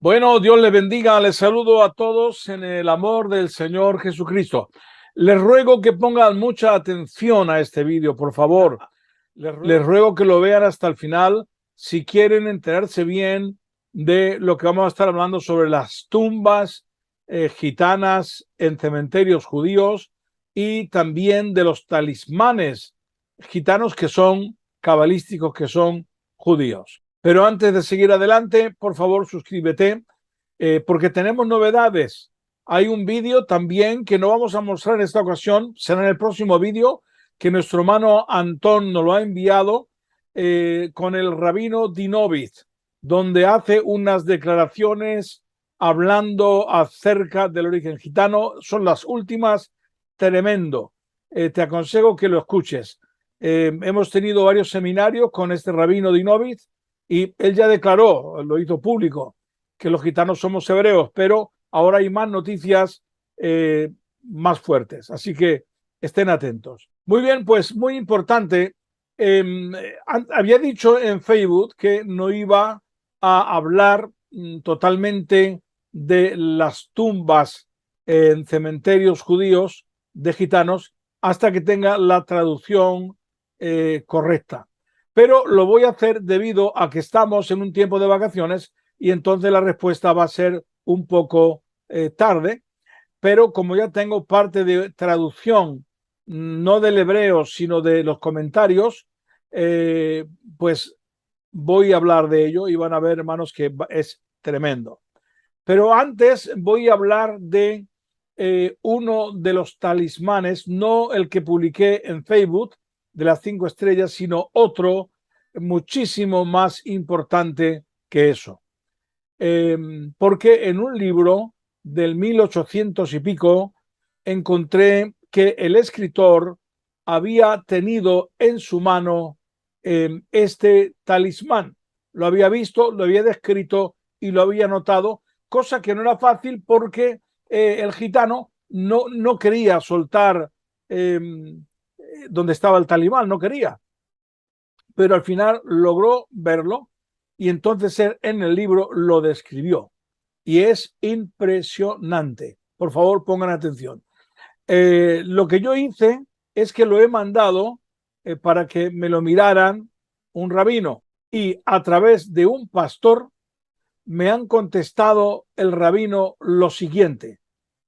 Bueno, Dios les bendiga. Les saludo a todos en el amor del Señor Jesucristo. Les ruego que pongan mucha atención a este vídeo, por favor. Les ruego que lo vean hasta el final si quieren enterarse bien de lo que vamos a estar hablando sobre las tumbas gitanas en cementerios judíos y también de los talismanes gitanos que son cabalísticos, que son judíos. Pero antes de seguir adelante, por favor, suscríbete, porque tenemos novedades. Hay un vídeo también que no vamos a mostrar en esta ocasión, será en el próximo vídeo, que nuestro hermano Antón nos lo ha enviado con el rabino Dinovit, donde hace unas declaraciones hablando acerca del origen gitano. Son las últimas, tremendo. Te aconsejo que lo escuches. Hemos tenido varios seminarios con este rabino Dinovit y él ya declaró, lo hizo público, que los gitanos somos hebreos, pero ahora hay más noticias más fuertes. Así que estén atentos. Muy bien, pues muy importante. Había dicho en Facebook que no iba a hablar totalmente de las tumbas en cementerios judíos de gitanos hasta que tenga la traducción correcta. Pero lo voy a hacer debido a que estamos en un tiempo de vacaciones y entonces la respuesta va a ser un poco tarde. Pero como ya tengo parte de traducción, no del hebreo, sino de los comentarios, pues voy a hablar de ello y van a ver, hermanos, que es tremendo. Pero antes voy a hablar de uno de los talismanes, no el que publiqué en Facebook de las 5 estrellas, sino otro muchísimo más importante que eso. Porque en un libro del 1800 y pico encontré que el escritor había tenido en su mano este talismán. Lo había visto, lo había descrito y lo había notado, cosa que no era fácil porque el gitano no quería soltar donde estaba el talismán, no quería. Pero al final logró verlo y entonces él en el libro lo describió. Y es impresionante. Por favor, pongan atención. Lo que yo hice es que lo he mandado para que me lo miraran un rabino y a través de un pastor me han contestado el rabino lo siguiente.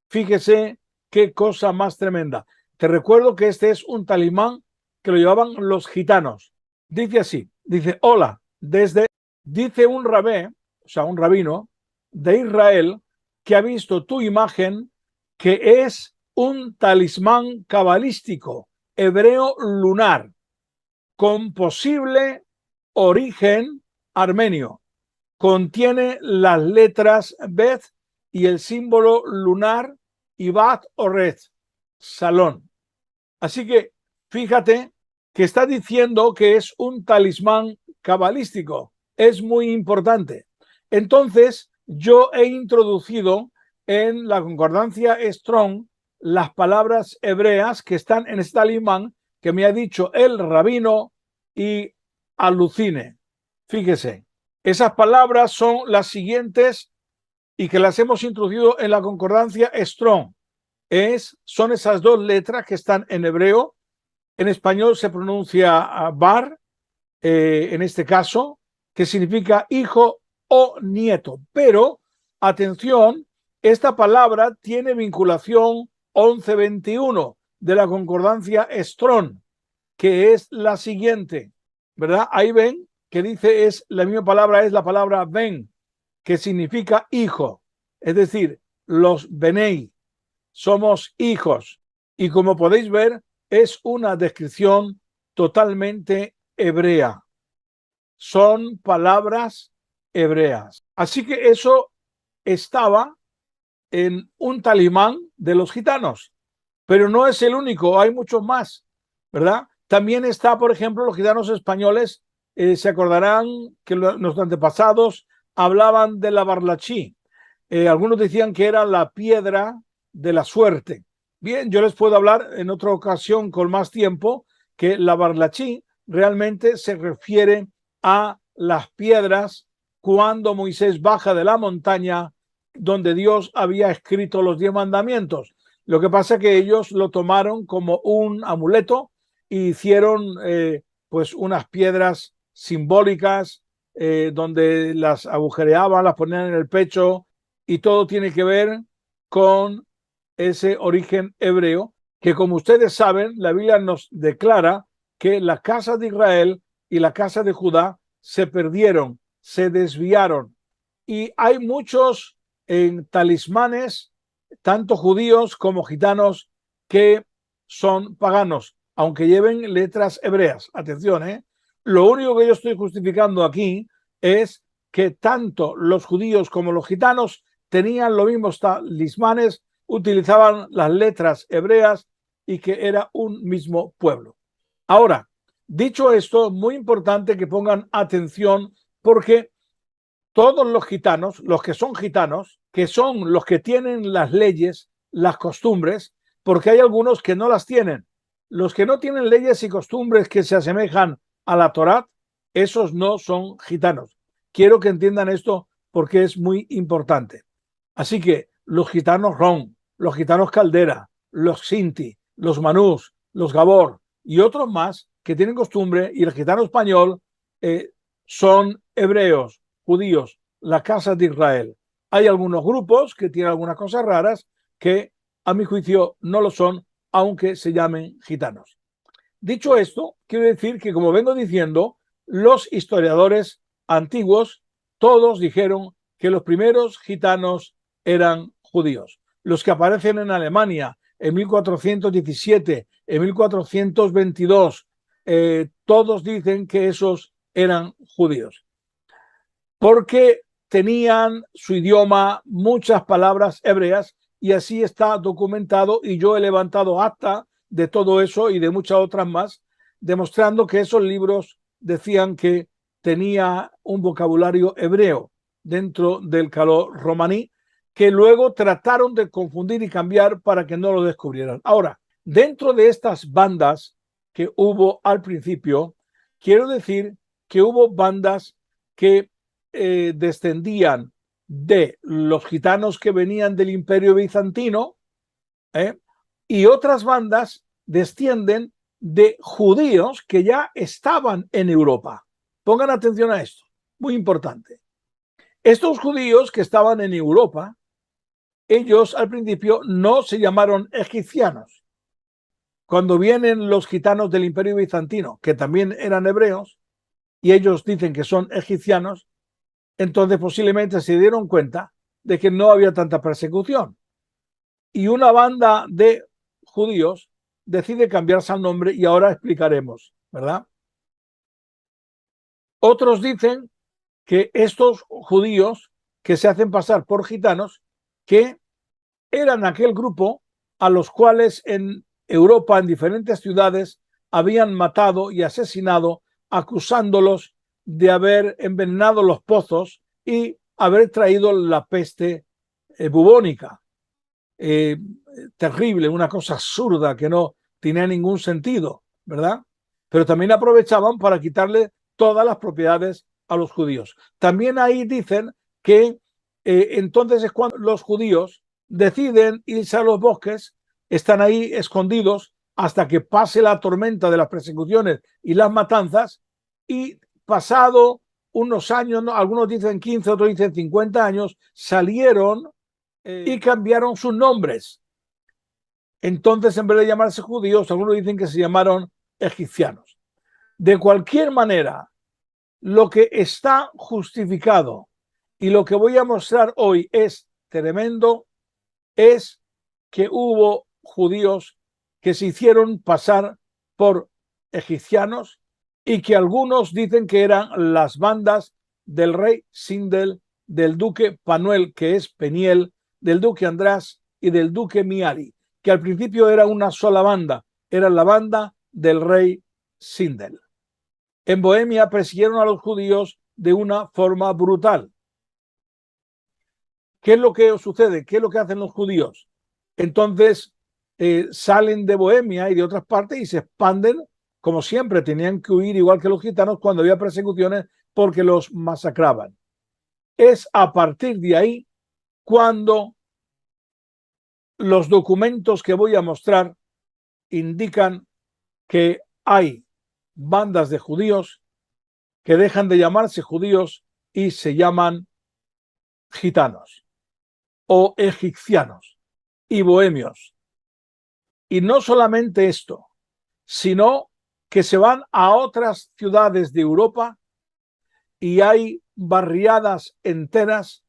Fíjese qué cosa más tremenda. Te recuerdo que este es un talismán que lo llevaban los gitanos. Dice así, dice, hola, dice un rabé, o sea, un rabino de Israel que ha visto tu imagen, que es un talismán cabalístico hebreo lunar con posible origen armenio. Contiene las letras Bet y el símbolo lunar y Bat o Red, salón. Así que fíjate que está diciendo que es un talismán cabalístico. Es muy importante. Entonces, yo he introducido en la concordancia Strong las palabras hebreas que están en este talismán que me ha dicho el rabino y alucine. Fíjese, esas palabras son las siguientes y que las hemos introducido en la concordancia Strong. Son esas dos letras que están en hebreo. En español se pronuncia bar, en este caso, que significa hijo o nieto. Pero, atención, esta palabra tiene vinculación 1121 de la concordancia Strong, que es la siguiente, ¿verdad? Ahí ven que dice, es la misma palabra, es la palabra ben, que significa hijo. Es decir, los benei. Somos hijos. Y como podéis ver, es una descripción totalmente hebrea. Son palabras hebreas. Así que eso estaba en un talismán de los gitanos. Pero no es el único, hay muchos más, ¿verdad? También está, por ejemplo, los gitanos españoles, se acordarán que nuestros antepasados hablaban de la barlachí. Algunos decían que era la piedra de la suerte. Bien, yo les puedo hablar en otra ocasión con más tiempo que la barlachí realmente se refiere a las piedras cuando Moisés baja de la montaña donde Dios había escrito los 10 mandamientos. Lo que pasa es que ellos lo tomaron como un amuleto e hicieron pues unas piedras simbólicas donde las agujereaban, las ponían en el pecho, y todo tiene que ver con ese origen hebreo, que como ustedes saben, la Biblia nos declara que la casa de Israel y la casa de Judá se perdieron, se desviaron, y hay muchos talismanes, tanto judíos como gitanos, que son paganos, aunque lleven letras hebreas. Atención, lo único que yo estoy justificando aquí es que tanto los judíos como los gitanos tenían los mismos talismanes, utilizaban las letras hebreas y que era un mismo pueblo. Ahora, dicho esto, muy importante que pongan atención, porque todos los gitanos, los que son los que tienen las leyes, las costumbres, porque hay algunos que no las tienen. Los que no tienen leyes y costumbres que se asemejan a la Torá, esos no son gitanos. Quiero que entiendan esto porque es muy importante. Así que los gitanos rom, los gitanos caldera, los sinti, los manús, los gabor y otros más que tienen costumbre, y el gitano español son hebreos, judíos, la casa de Israel. Hay algunos grupos que tienen algunas cosas raras que a mi juicio no lo son, aunque se llamen gitanos. Dicho esto, quiero decir que, como vengo diciendo, los historiadores antiguos todos dijeron que los primeros gitanos eran judíos. Los que aparecen en Alemania en 1417, en 1422, todos dicen que esos eran judíos, porque tenían su idioma, muchas palabras hebreas, y así está documentado, y yo he levantado acta de todo eso y de muchas otras más, demostrando que esos libros decían que tenía un vocabulario hebreo dentro del caló romaní, que luego trataron de confundir y cambiar para que no lo descubrieran. Ahora, dentro de estas bandas que hubo al principio, quiero decir que hubo bandas que descendían de los gitanos que venían del Imperio Bizantino, y otras bandas descienden de judíos que ya estaban en Europa. Pongan atención a esto, muy importante. Estos judíos que estaban en Europa, ellos al principio no se llamaron egipcianos. Cuando vienen los gitanos del Imperio Bizantino, que también eran hebreos, y ellos dicen que son egipcianos, entonces posiblemente se dieron cuenta de que no había tanta persecución. Y una banda de judíos decide cambiarse el nombre, y ahora explicaremos, ¿verdad? Otros dicen que estos judíos que se hacen pasar por gitanos, que eran aquel grupo a los cuales en Europa, en diferentes ciudades, habían matado y asesinado, acusándolos de haber envenenado los pozos y haber traído la peste bubónica. Terrible, una cosa absurda que no tenía ningún sentido, ¿verdad? Pero también aprovechaban para quitarle todas las propiedades a los judíos. También ahí dicen que entonces es cuando los judíos deciden irse a los bosques, están ahí escondidos hasta que pase la tormenta de las persecuciones y las matanzas, y pasado unos años, ¿no? Algunos dicen 15, otros dicen 50 años, salieron y cambiaron sus nombres. Entonces, en vez de llamarse judíos, algunos dicen que se llamaron egipcianos. De cualquier manera, lo que está justificado y lo que voy a mostrar hoy es tremendo, es que hubo judíos que se hicieron pasar por egipcianos, y que algunos dicen que eran las bandas del rey Sindel, del duque Panuel, que es Peniel, del duque András y del duque Miari, que al principio era una sola banda, era la banda del rey Sindel. En Bohemia persiguieron a los judíos de una forma brutal. ¿Qué es lo que sucede? ¿Qué es lo que hacen los judíos? Entonces salen de Bohemia y de otras partes y se expanden. Como siempre, tenían que huir igual que los gitanos cuando había persecuciones, porque los masacraban. es a partir de ahí cuando los documentos que voy a mostrar indican que hay bandas de judíos que dejan de llamarse judíos y se llaman gitanos o egipcianos y bohemios. Y no solamente esto, sino que se van a otras ciudades de Europa y hay barriadas enteras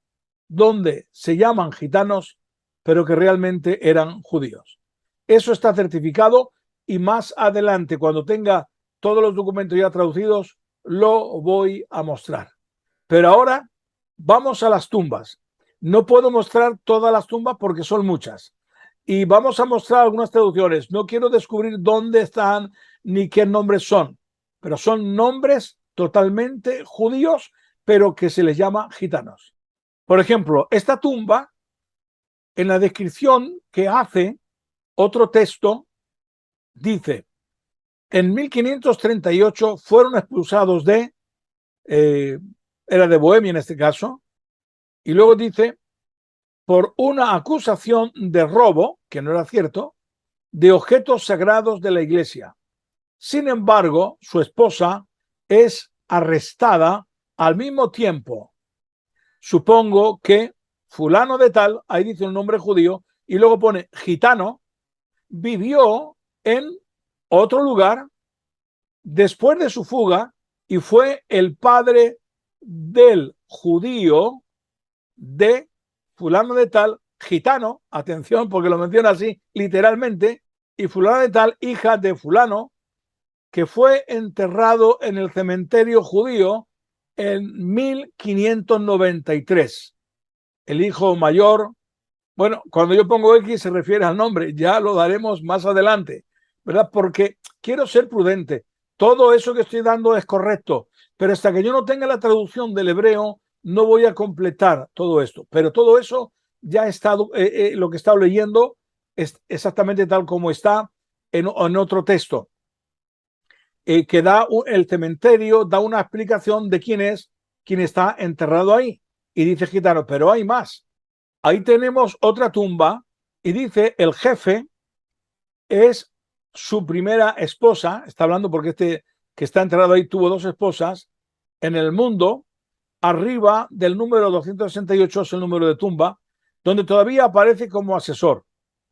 donde se llaman gitanos, pero que realmente eran judíos. Eso está certificado y más adelante, cuando tenga todos los documentos ya traducidos, lo voy a mostrar. Pero ahora vamos a las tumbas. No puedo mostrar todas las tumbas porque son muchas. Y vamos a mostrar algunas traducciones. No quiero descubrir dónde están ni qué nombres son, pero son nombres totalmente judíos, pero que se les llama gitanos. Por ejemplo, esta tumba, en la descripción que hace otro texto, dice, en 1538 fueron expulsados era de Bohemia en este caso, y luego dice, por una acusación de robo, que no era cierto, de objetos sagrados de la iglesia. Sin embargo, su esposa es arrestada al mismo tiempo. Supongo que fulano de tal, ahí dice un nombre judío, y luego pone gitano, vivió en otro lugar después de su fuga y fue el padre del judío de fulano de tal, gitano, atención porque lo menciona así literalmente, y fulano de tal, hija de fulano, que fue enterrado en el cementerio judío en 1593. El hijo mayor, bueno, cuando yo pongo X se refiere al nombre, ya lo daremos más adelante, ¿verdad? Porque quiero ser prudente. Todo eso que estoy dando es correcto, pero hasta que yo no tenga la traducción del hebreo, no voy a completar todo esto. Pero todo eso ya he estado, lo que he estado leyendo es exactamente tal como está en otro texto, que da el cementerio, da una explicación de quién es, quién está enterrado ahí. Y dice gitano, pero hay más. Ahí tenemos otra tumba y dice el jefe es su primera esposa, está hablando porque este que está enterrado ahí tuvo dos esposas, en el mundo, arriba del número 268 es el número de tumba, donde todavía aparece como asesor,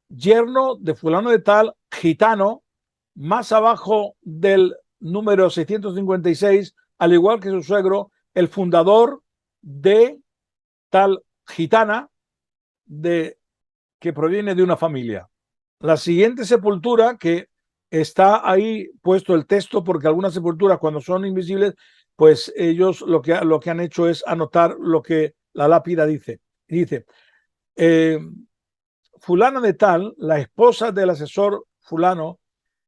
yerno de fulano de tal, gitano, más abajo del número 656, al igual que su suegro, el fundador de tal gitana, que proviene de una familia. La siguiente sepultura, que está ahí puesto el texto, porque algunas sepulturas cuando son invisibles, pues ellos lo que han hecho es anotar lo que la lápida dice. Dice, fulana de tal, la esposa del asesor fulano,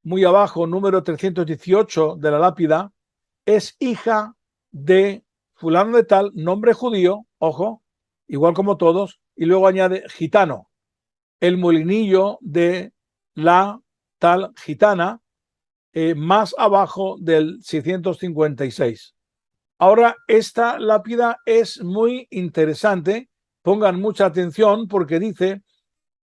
muy abajo, número 318 de la lápida, es hija de fulano de tal, nombre judío, ojo, igual como todos, y luego añade gitano, el molinillo de la tal gitana, más abajo del 656. Ahora, esta lápida es muy interesante, pongan mucha atención porque dice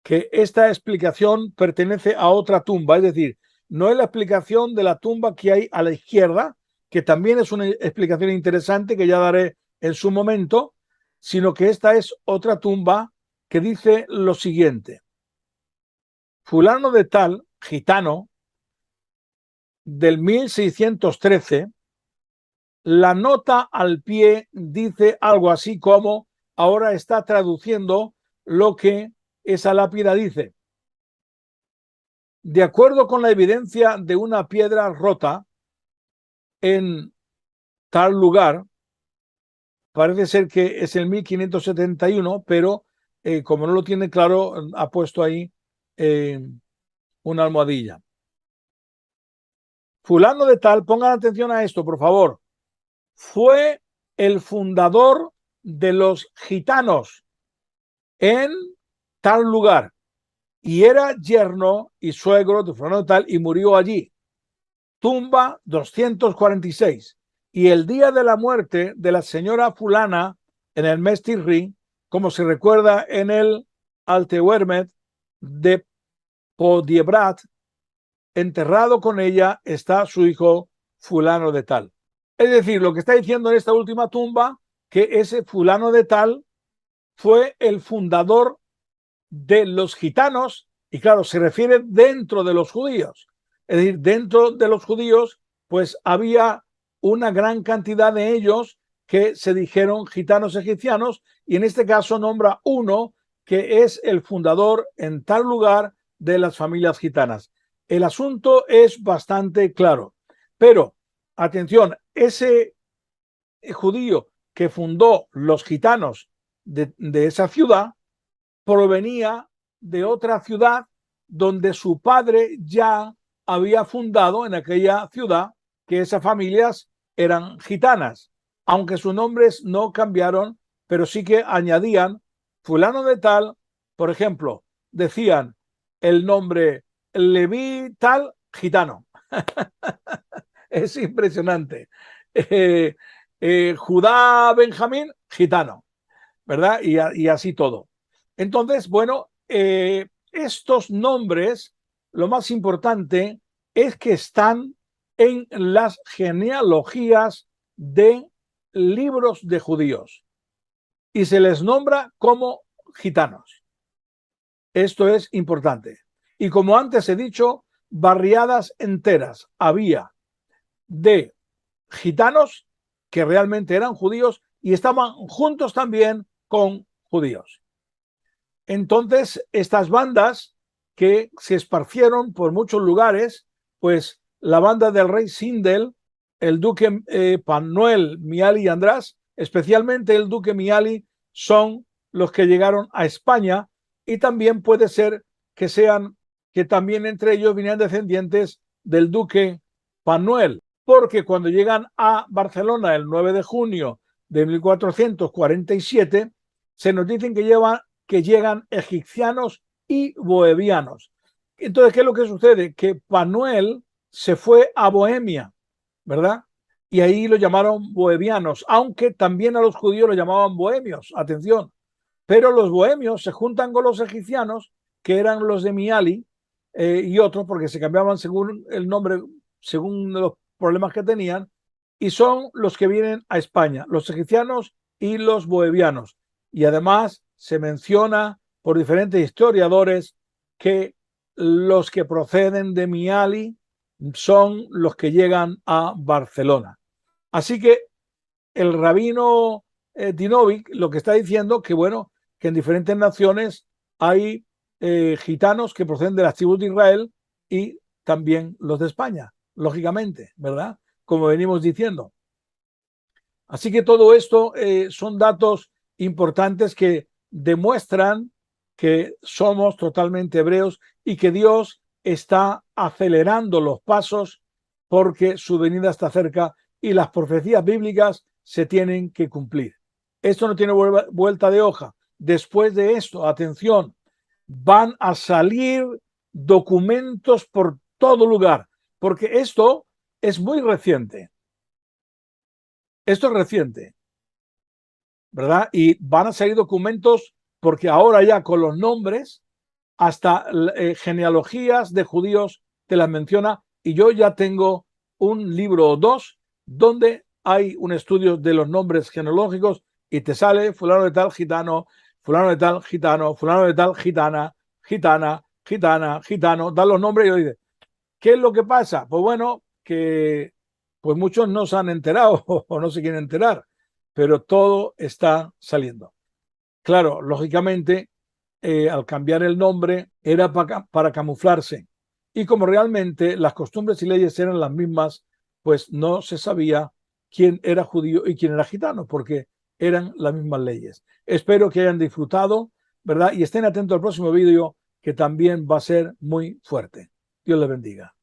que esta explicación pertenece a otra tumba, es decir, no es la explicación de la tumba que hay a la izquierda, que también es una explicación interesante que ya daré en su momento, sino que esta es otra tumba que dice lo siguiente. Fulano de tal, gitano, del 1613, la nota al pie dice algo así como, ahora está traduciendo lo que esa lápida dice. De acuerdo con la evidencia de una piedra rota en tal lugar, parece ser que es el 1571, pero como no lo tiene claro, ha puesto ahí una almohadilla. Fulano de tal, pongan atención a esto, por favor, fue el fundador de los gitanos en tal lugar y era yerno y suegro de fulano de tal y murió allí. Tumba 246. Y el día de la muerte de la señora fulana en el mes Tirri, como se recuerda en el Altehuermet de Podiebrat, enterrado con ella está su hijo fulano de tal. Es decir, lo que está diciendo en esta última tumba, que ese fulano de tal fue el fundador de los gitanos, y claro, se refiere dentro de los judíos. Es decir, dentro de los judíos, pues había una gran cantidad de ellos que se dijeron gitanos egipcianos, y en este caso nombra uno que es el fundador en tal lugar de las familias gitanas. El asunto es bastante claro, pero atención, ese judío que fundó los gitanos de esa ciudad provenía de otra ciudad donde su padre ya había fundado en aquella ciudad, que esas familias eran gitanas, aunque sus nombres no cambiaron, pero sí que añadían fulano de tal, por ejemplo, decían el nombre Leví tal gitano. Es impresionante. Judá Benjamín gitano, ¿verdad? Y así todo. Entonces, bueno, estos nombres, lo más importante es que están en las genealogías de libros de judíos y se les nombra como gitanos. Esto es importante. Y como antes he dicho, barriadas enteras había de gitanos que realmente eran judíos y estaban juntos también con judíos. Entonces, estas bandas que se esparcieron por muchos lugares, pues la banda del rey Sindel, el duque Panuel, Miali y András, especialmente el duque Miali, son los que llegaron a España, y también puede ser que sean, que también entre ellos vinieran descendientes del duque Panuel, porque cuando llegan a Barcelona el 9 de junio de 1447, se nos dicen que llegan egipcianos y bohemianos. Entonces, ¿qué es lo que sucede? Que Panuel se fue a Bohemia, ¿verdad? Y ahí lo llamaron bohemianos, aunque también a los judíos lo llamaban bohemios, atención. Pero los bohemios se juntan con los egipcianos, que eran los de Miali, y otros, porque se cambiaban según el nombre, según los problemas que tenían, y son los que vienen a España, los egipcianos y los bohemianos. Y además se menciona por diferentes historiadores que los que proceden de Miali son los que llegan a Barcelona. Así que el rabino Dinovic lo que está diciendo que, bueno, que en diferentes naciones hay gitanos que proceden de las tribus de Israel y también los de España, lógicamente, ¿verdad? Como venimos diciendo. Así que todo esto son datos importantes que demuestran que somos totalmente hebreos y que Dios está acelerando los pasos porque su venida está cerca y las profecías bíblicas se tienen que cumplir. Esto no tiene vuelta de hoja. Después de esto, atención, van a salir documentos por todo lugar, porque esto es muy reciente. Esto es reciente, ¿verdad? Y van a salir documentos porque ahora ya con los nombres, hasta genealogías de judíos te las menciona, y yo ya tengo un libro o dos donde hay un estudio de los nombres genealógicos y te sale fulano de tal gitano, fulano de tal gitano, fulano de tal gitana, gitana, gitana, gitano, dan los nombres y yo digo, ¿qué es lo que pasa? Pues bueno, que pues muchos no se han enterado o no se quieren enterar, pero todo está saliendo. Claro, lógicamente, al cambiar el nombre era para camuflarse. Y como realmente las costumbres y leyes eran las mismas, pues no se sabía quién era judío y quién era gitano, porque eran las mismas leyes. Espero que hayan disfrutado, ¿verdad? Y estén atentos al próximo vídeo, que también va a ser muy fuerte. Dios les bendiga.